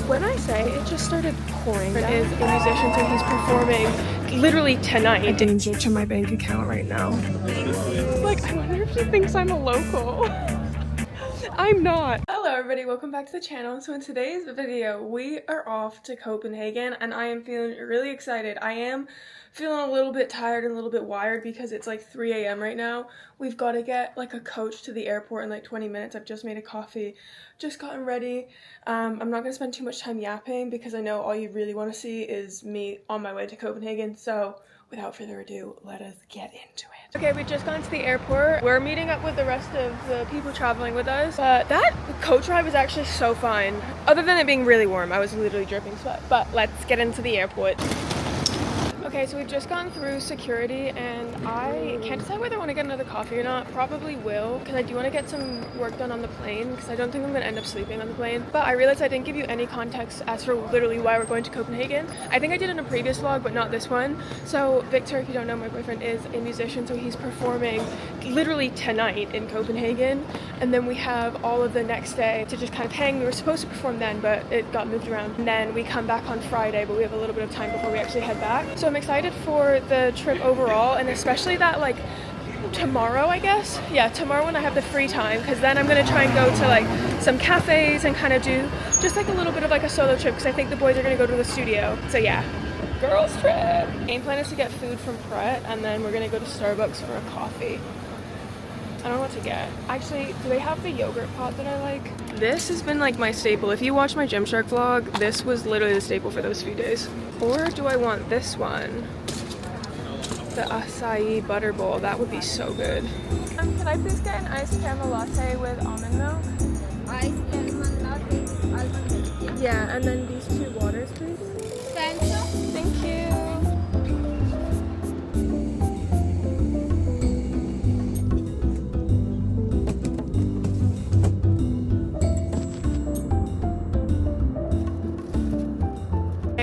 When I say it just started pouring down. Is a musician, so he's performing literally tonight. A danger to my bank account right now. Like, I wonder if she thinks I'm a local. I'm not. Hello everybody, welcome back to the channel. So in today's video, we are off to Copenhagen and I am feeling really excited. I am feeling a little bit tired and a little bit wired because it's like 3 a.m. right now. We've got to get like a coach to the airport in like 20 minutes. I've just made a coffee, just gotten ready. I'm not gonna spend too much time yapping because I know all you really want to see is me on my way to Copenhagen. So without further ado, let us get into it. Okay, we've just gone to the airport. We're meeting up with the rest of the people traveling with us. But that coach ride was actually so fun. Other than it being really warm, I was literally dripping sweat. But let's get into the airport. Okay, so we've just gone through security and I can't decide whether I want to get another coffee or not. Probably will, because I do want to get some work done on the plane because I don't think I'm going to end up sleeping on the plane. But I realized I didn't give you any context as for literally why we're going to Copenhagen. I think I did in a previous vlog, but not this one. So Victor, if you don't know, my boyfriend is a musician, so he's performing literally tonight in Copenhagen. And then we have all of the next day to just kind of hang. We were supposed to perform then, but it got moved around. And then we come back on Friday, but we have a little bit of time before we actually head back. So I'm excited for the trip overall, and especially that like tomorrow, I guess. Yeah, tomorrow when I have the free time, because then I'm going to try and go to like some cafes and kind of do just like a little bit of like a solo trip because I think the boys are going to go to the studio. So yeah, girls trip. Game plan is to get food from Pret and then we're going to go to Starbucks for a coffee. I don't know what to get. Actually, do they have the yogurt pot that I like? This has been like my staple. If you watch my Gymshark vlog, this was literally the staple for those few days. Or do I want this one? The acai butter bowl. That would be so good. Could I please get an iced caramel latte with almond milk? Iced caramel latte with almond milk. Yeah, and then these 2 waters, please. Thank you. Thank you.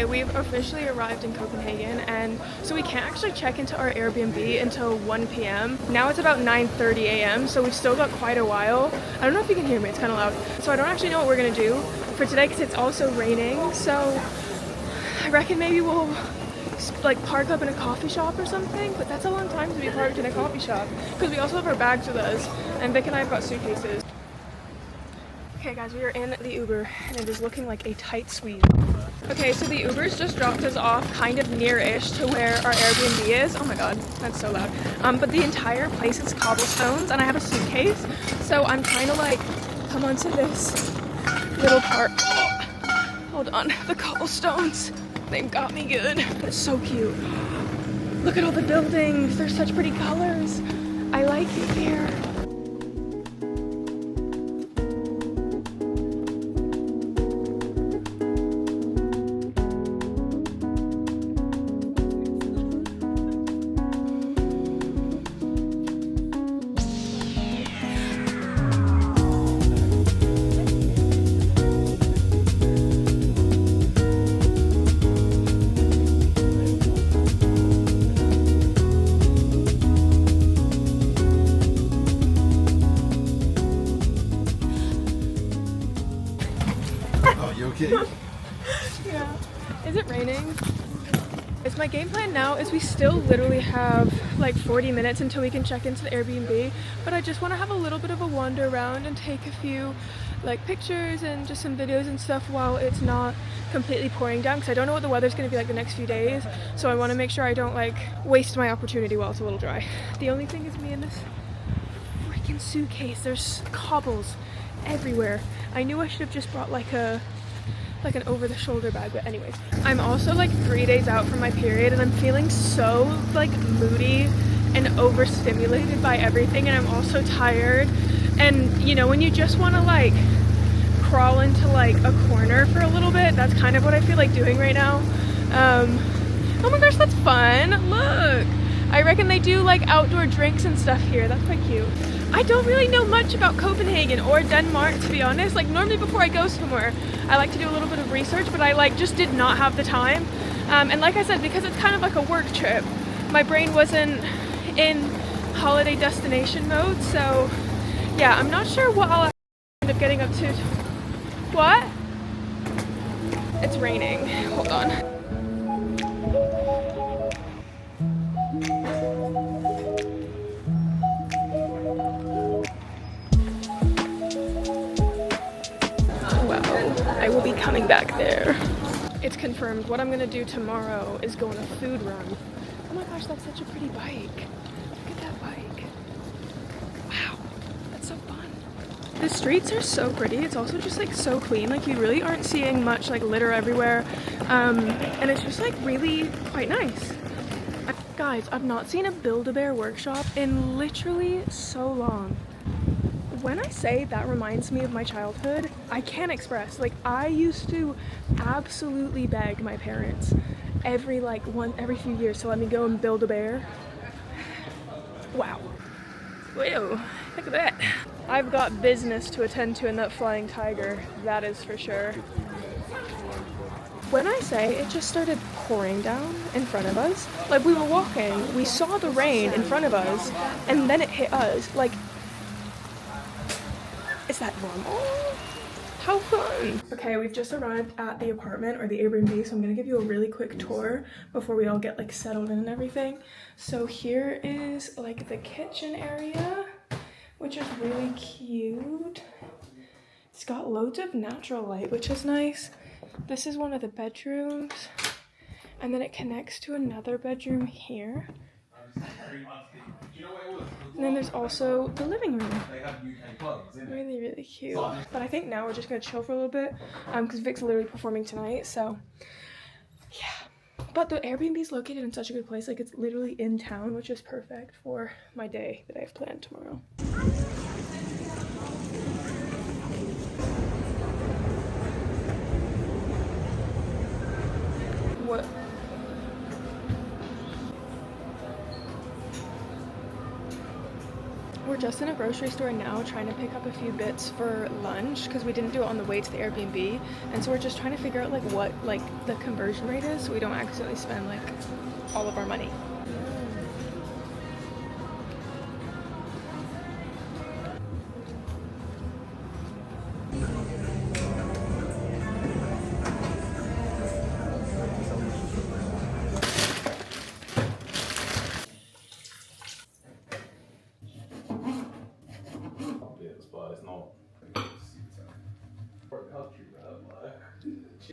We've officially arrived in Copenhagen, and so we can't actually check into our Airbnb until 1 p.m. Now it's about 9:30 a.m. so we've still got quite a while. I don't know if you can hear me, it's kind of loud. So I don't actually know what we're gonna do for today because it's also raining. So I reckon maybe we'll like park up in a coffee shop or something, but that's a long time to be parked in a coffee shop because we also have our bags with us, and Vic and I have got suitcases. Okay guys, we are in the Uber and it is looking like a tight squeeze. Okay, so the Uber's just dropped us off kind of near-ish to where our Airbnb is. Oh my god, that's so loud. But the entire place is cobblestones and I have a suitcase. So I'm trying to like come onto this little park. Oh, hold on, the cobblestones. They've got me good. It's so cute. Look at all the buildings. They're such pretty colors. I like it here. Okay. Yeah. Is it raining? It's my game plan now is we still literally have like 40 minutes until we can check into the Airbnb, but I just want to have a little bit of a wander around and take a few like pictures and just some videos and stuff while it's not completely pouring down because I don't know what the weather's going to be like the next few days, so I want to make sure I don't like waste my opportunity while it's a little dry. The only thing is me in this freaking suitcase. There's cobbles everywhere. I knew I should have just brought like an over-the-shoulder bag, but anyways. I'm also like 3 days out from my period and I'm feeling so like moody and overstimulated by everything, and I'm also tired. And you know, when you just want to like crawl into like a corner for a little bit, that's kind of what I feel like doing right now. Oh my gosh, that's fun. Look, I reckon they do like outdoor drinks and stuff here. That's quite cute. I don't really know much about Copenhagen or Denmark, to be honest. Like normally before I go somewhere, I like to do a little bit of research, but I like just did not have the time. And like I said, because it's kind of like a work trip, my brain wasn't in holiday destination mode. So yeah, I'm not sure what I'll end up getting up to. What? It's raining. Hold on. Wow, I will be coming back there. It's confirmed. What I'm gonna do tomorrow is go on a food run. Oh my gosh, that's such a pretty bike. Look at that bike. Wow, that's so fun. The streets are so pretty. It's also just like so clean. Like you really aren't seeing much like litter everywhere. And it's just like really quite nice. Guys, I've not seen a Build-A-Bear workshop in literally so long. When I say that reminds me of my childhood, I can't express. Like I used to absolutely beg my parents every few years to let me go and build a bear. Wow. Whoa, look at that. I've got business to attend to in that flying tiger, that is for sure. When I say it just started pouring down in front of us, like we were walking, we saw the rain in front of us, and then it hit us. Like, is that normal? How fun! Okay, we've just arrived at the apartment or the Airbnb, so I'm gonna give you a really quick tour before we all get like settled in and everything. So here is like the kitchen area, which is really cute. It's got loads of natural light, which is nice. This is one of the bedrooms, and then it connects to another bedroom here. And then there's also the living room. Really, really cute. But I think now we're just gonna chill for a little bit, because Vic's literally performing tonight, so yeah. But the Airbnb is located in such a good place, like it's literally in town, which is perfect for my day that I have planned tomorrow. What? We're just in a grocery store now trying to pick up a few bits for lunch because we didn't do it on the way to the Airbnb, and so we're just trying to figure out like what like the conversion rate is so we don't accidentally spend like all of our money.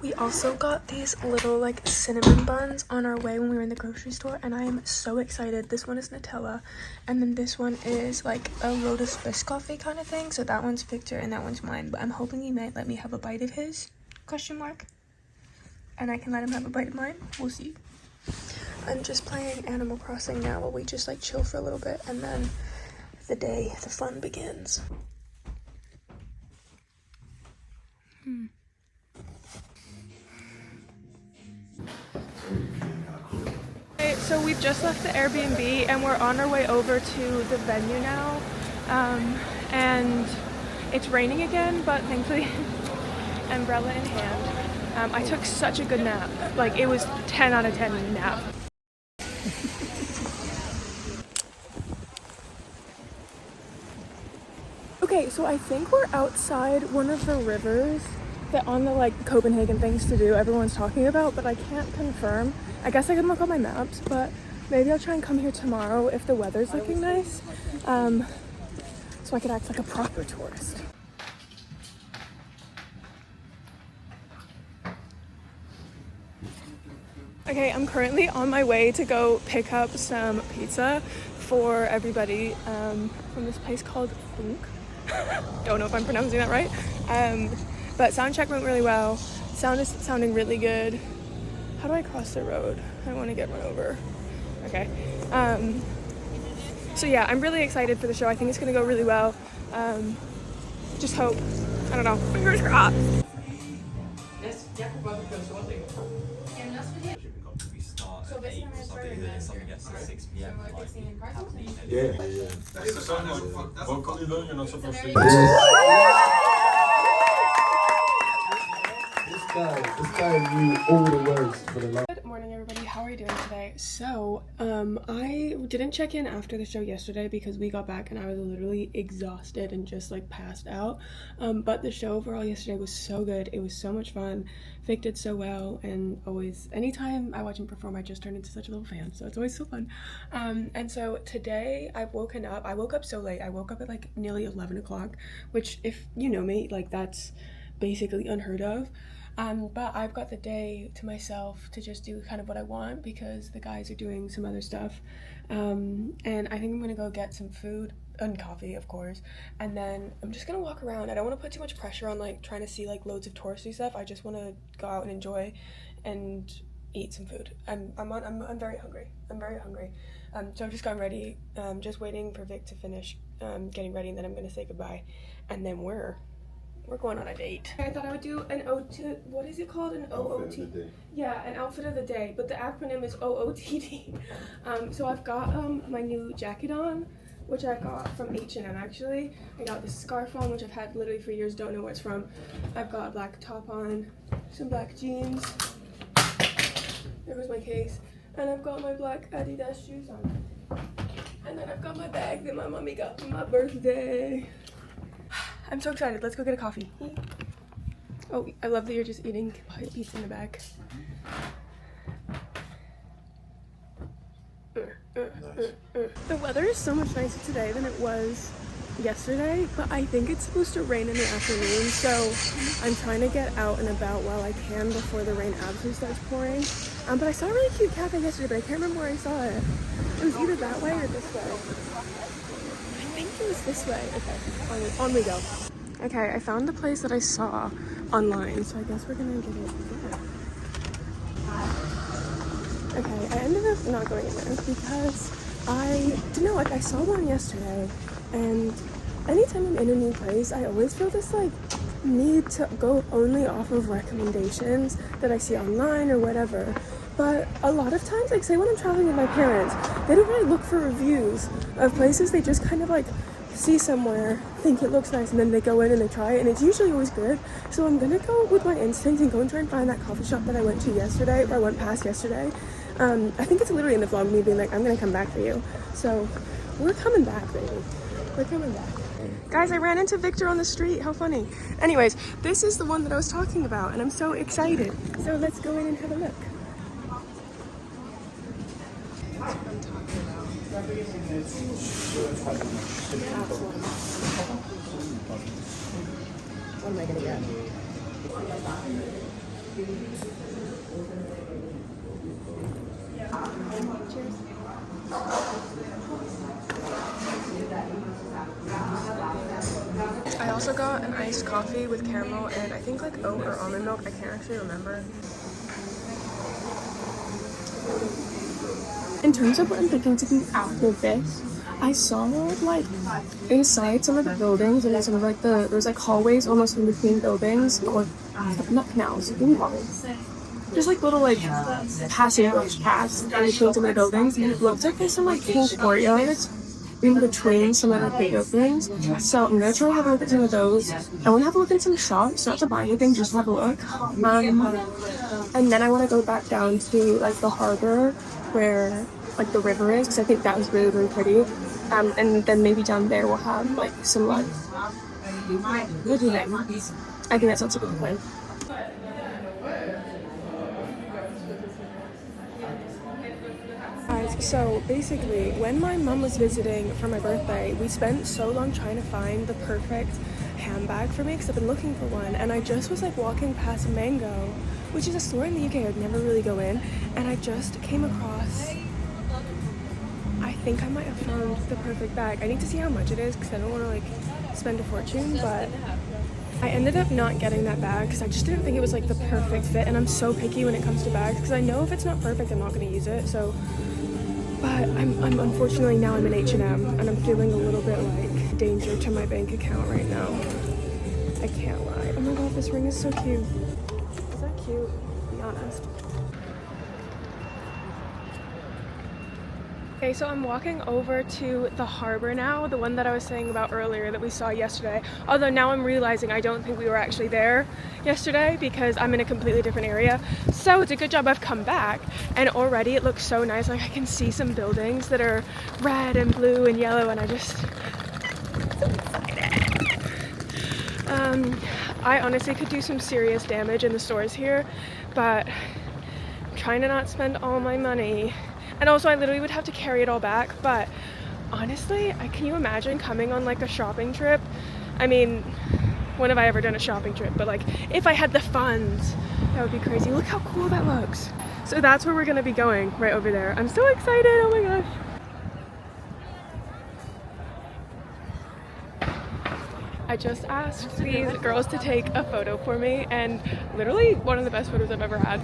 We also got these little like cinnamon buns on our way when we were in the grocery store, and I am so excited. This one is Nutella, and then this one is like a Lotus Biscoff kind of thing. So that one's Victor and that one's mine, but I'm hoping he might let me have a bite of his, question mark, and I can let him have a bite of mine. We'll see. I'm just playing Animal Crossing now while we just like chill for a little bit, and then the fun begins. Okay, so we've just left the Airbnb and we're on our way over to the venue now, and it's raining again, but thankfully umbrella in hand. I took such a good nap, like it was 10 out of 10 nap. Okay, so I think we're outside one of the rivers that on the like Copenhagen things to do everyone's talking about, but I can't confirm. I guess I can look on my maps, but maybe I'll try and come here tomorrow if the weather's looking nice, so I could act like a proper tourist. Okay, I'm currently on my way to go pick up some pizza for everybody from this place called Funk. Don't know if I'm pronouncing that right, but sound check went really well. Sound is sounding really good. How do I cross the road? I want to get run over. Okay. So yeah, I'm really excited for the show. I think it's gonna go really well. Just hope. I don't know. Fingers crossed. Yeah. Hvor kom I ved, you're not supposed to? This guy knew all the words for the last. Good morning, everybody. how are you doing today? So, I didn't check in after the show yesterday because we got back and I was literally exhausted and just like passed out. But the show overall yesterday was so good. It was so much fun. Vic did so well, and always, anytime I watch him perform, I just turn into such a little fan, so it's always so fun. And so today I woke up so late. I woke up at like nearly 11 o'clock, which, if you know me, like that's basically unheard of. But I've got the day to myself to just do kind of what I want because the guys are doing some other stuff. And I think I'm gonna go get some food and coffee, of course, and then I'm just gonna walk around. I don't want to put too much pressure on like trying to see like loads of touristy stuff. I just want to go out and enjoy and eat some food. I'm very hungry. I'm very hungry. So I'm just getting ready. Just waiting for Vic to finish getting ready, and then I'm gonna say goodbye, and then we're going on a date. I thought I would do an what is it called? An OOT? Yeah, an outfit of the day, but the acronym is OOTD. So I've got my new jacket on, which I got from H&M actually. I got this scarf on, which I've had literally for years, don't know where it's from. I've got a black top on, some black jeans. There was my case. And I've got my black Adidas shoes on. And then I've got my bag that my mommy got for my birthday. I'm so excited. Let's go get a coffee. Oh, I love that you're just eating pizza in the back. The weather is so much nicer today than it was yesterday, but I think it's supposed to rain in the afternoon, so I'm trying to get out and about while I can before the rain absolutely starts pouring. But I saw a really cute cafe yesterday, but I can't remember where I saw it. It was either that way or this way. I think it was this way. Okay, on we go. Okay, I found the place that I saw online, so I guess we're gonna get it there. Okay, I ended up not going in there because I don't know, like I saw one yesterday, and anytime I'm in a new place, I always feel this like need to go only off of recommendations that I see online or whatever. But a lot of times, like say when I'm traveling with my parents, they don't really look for reviews of places. They just kind of like see somewhere, think it looks nice, and then they go in and they try it, and it's usually always good. So I'm gonna go with my instinct and go and try and find that coffee shop that I went to yesterday, or I went past yesterday. I think it's literally in the vlog, me being like, I'm gonna come back for you. So we're coming back, baby. We're coming back. Guys, I ran into Victor on the street. How funny. Anyways, this is the one that I was talking about, and I'm so excited. So let's go in and have a look. That's what I'm talking about. What am I gonna get? Cheers. I also got an iced coffee with caramel and I think like oat or almond milk. I can't actually remember. In terms of what I'm thinking to do after this, I saw like inside some of the buildings and then some of like there's like hallways almost in between buildings, or not canals, what do you call it? Just like little like passageways past in between some of the buildings, and it looks like there's some like cool courtyards in between some of the big buildings. So I'm gonna try to have a look at some of those. I want to have a look at some shops, not to buy anything, just to have a look. And then I want to go back down to like the harbor where like the river is, because I think that was really, really pretty. And then maybe down there we'll have like some lunch. What do you think? I think that sounds like a good plan. Guys, so basically when my mom was visiting for my birthday, we spent so long trying to find the perfect handbag for me because I've been looking for one, and I just was like walking past Mango, which is a store in the UK I'd never really go in, and I just came across, I think I might have found the perfect bag. I need to see how much it is because I don't want to like spend a fortune, but I ended up not getting that bag because I just didn't think it was like the perfect fit, and I'm so picky when it comes to bags because I know if it's not perfect I'm not going to use it. So but I'm unfortunately now I'm in H&M and I'm feeling a little bit like danger to my bank account right now. I can't lie. Oh my god, this ring is so cute. Is that cute? Be honest. Okay, so I'm walking over to the harbor now, the one that I was saying about earlier that we saw yesterday. Although now I'm realizing I don't think we were actually there yesterday because I'm in a completely different area. So it's a good job I've come back, and already it looks so nice. Like I can see some buildings that are red and blue and yellow, and I just so excited. I honestly could do some serious damage in the stores here, but I'm trying to not spend all my money. And also I literally would have to carry it all back, but honestly, can you imagine coming on like a shopping trip? I mean, when have I ever done a shopping trip? But like, if I had the funds, that would be crazy. Look how cool that looks. So that's where we're gonna be going, right over there. I'm so excited, oh my gosh. I just asked these girls to take a photo for me, and literally one of the best photos I've ever had.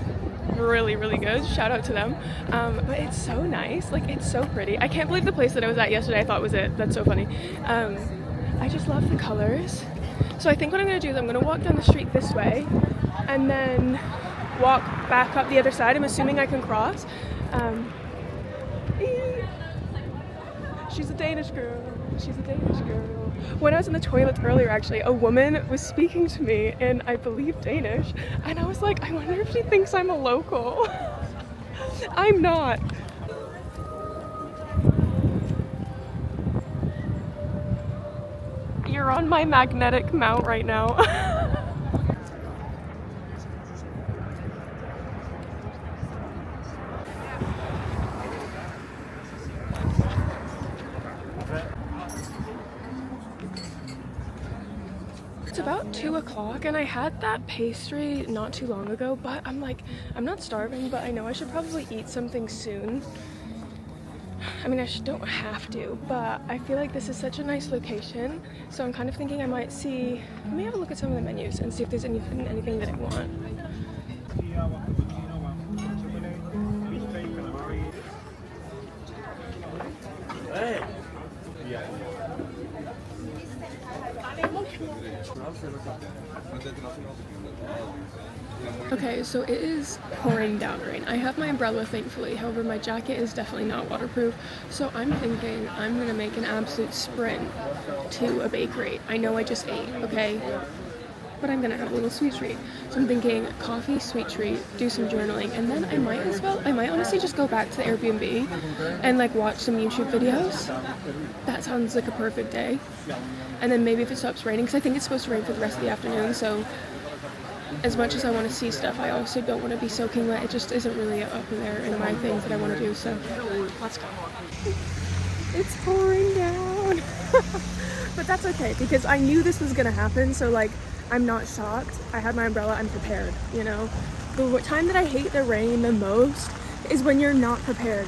Really, really good. Shout out to them. But it's so nice. Like, it's so pretty. I can't believe the place that I was at yesterday I thought was it. That's so funny. I just love the colors. So I think what I'm going to do is I'm going to walk down the street this way and then walk back up the other side. I'm assuming I can cross. She's a Danish girl. She's a Danish girl. When I was in the toilets earlier, actually, a woman was speaking to me in, I believe, Danish. And I was like, I wonder if she thinks I'm a local. I'm not. You're on my magnetic mount right now. It's about 2 o'clock and I had that pastry not too long ago, but I'm like, I'm not starving, but I know I should probably eat something soon. I mean, don't have to, but I feel like this is such a nice location, so I'm kind of thinking I might let me have a look at some of the menus and see if there's anything that I want. Okay, so it is pouring down rain. I have my umbrella, thankfully. However, my jacket is definitely not waterproof. So I'm thinking I'm gonna make an absolute sprint to a bakery. I know I just ate, okay? But I'm gonna have a little sweet treat. So I'm thinking coffee, sweet treat, do some journaling, and then I might honestly just go back to the Airbnb and like watch some YouTube videos. That sounds like a perfect day. And then maybe if it stops raining, because I think it's supposed to rain for the rest of the afternoon, so as much as I want to see stuff, I also don't want to be soaking wet. It just isn't really up in there in my things that I want to do, so let's go. It's pouring down. But that's okay, because I knew this was gonna happen, so like, I'm not shocked. I had my umbrella, I'm prepared, you know? The time that I hate the rain the most is when you're not prepared.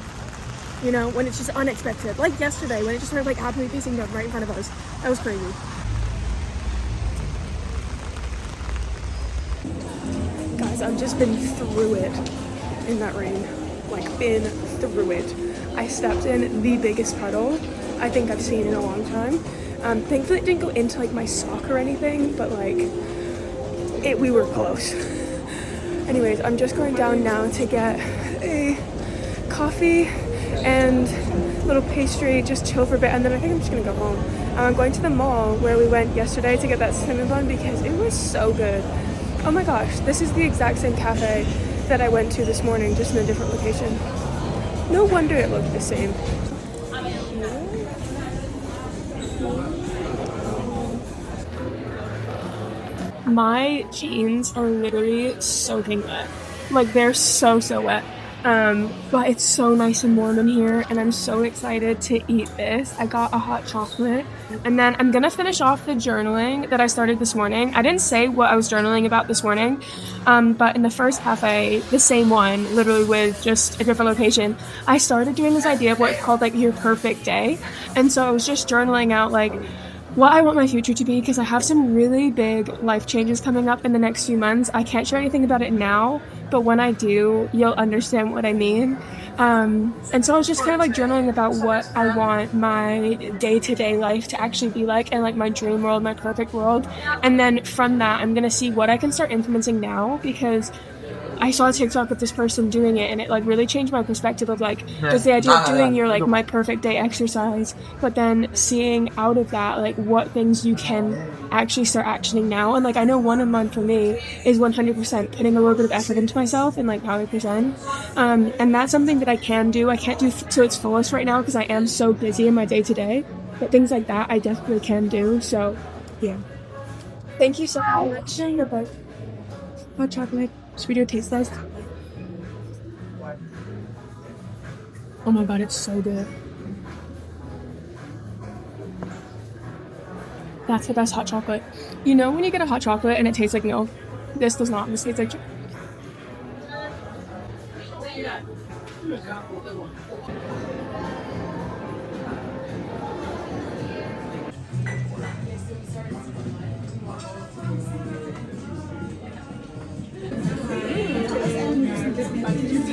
You know, when it's just unexpected. Like yesterday, when it just started like absolutely pissing down right in front of us. That was crazy. Guys, I've just been through it in that rain. Like, been through it. I stepped in the biggest puddle I think I've seen in a long time. Thankfully it didn't go into like my sock or anything, but like, we were close. Anyways, I'm just going down now to get a coffee and a little pastry, just chill for a bit, and then I think I'm just gonna go home. I'm going to the mall where we went yesterday to get that cinnamon bun because it was so good. Oh my gosh, this is the exact same cafe that I went to this morning, just in a different location. No wonder it looked the same. My jeans are literally soaking wet. Like, they're so wet. But it's so nice and warm in here, and I'm so excited to eat this. I got a hot chocolate, and then I'm gonna finish off the journaling that I started this morning. I didn't say what I was journaling about this morning, but in the first cafe, the same one, literally with just a different location, I started doing this idea of what's called like your perfect day. And so I was just journaling out like what I want my future to be, because I have some really big life changes coming up in the next few months. I can't share anything about it now, but when I do, you'll understand what I mean. And so I was just kind of like journaling about what I want my day-to-day life to actually be like, and like my dream world, my perfect world. And then from that, I'm gonna see what I can start implementing now, because I saw a TikTok of this person doing it, and it like really changed my perspective of like just the idea of doing your like my perfect day exercise, but then seeing out of that like what things you can actually start actioning now. And like I know one of mine for me is 100% putting a little bit of effort into myself and like how I present, and that's something that I can do. I can't do to its fullest right now because I am so busy in my day to day, but things like that I definitely can do. So yeah, thank you so much. Hot chocolate. Should we do a taste test? Oh my god, it's so good. That's the best hot chocolate. You know when you get a hot chocolate and it tastes like milk? This does not. This tastes like...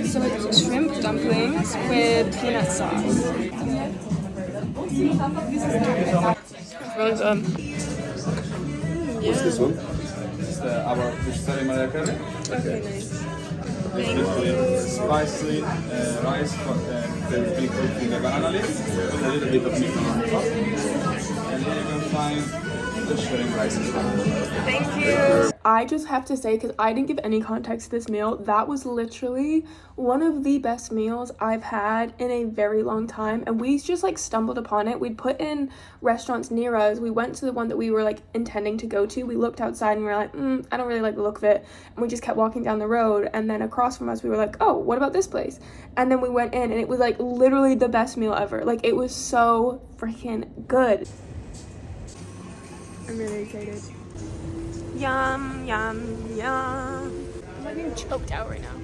So it's shrimp dumplings with peanut sauce. Really good. What's this one? This is our vegetarian Malaya curry. Okay, nice. Spicy rice, there's been cooked in a banana leaf with a little bit of meat on top. And then you can find the shrimp rice as well. Thank you. I just have to say, because I didn't give any context to this meal, that was literally one of the best meals I've had in a very long time. And we just like stumbled upon it. We'd put in restaurants near us. We went to the one that we were like intending to go to. We looked outside and we were like, I don't really like the look of it. And we just kept walking down the road. And then across from us, we were like, oh, what about this place? And then we went in and it was like literally the best meal ever. Like it was so freaking good. I'm really excited. Yum, yum, yum. I'm like getting choked out right now.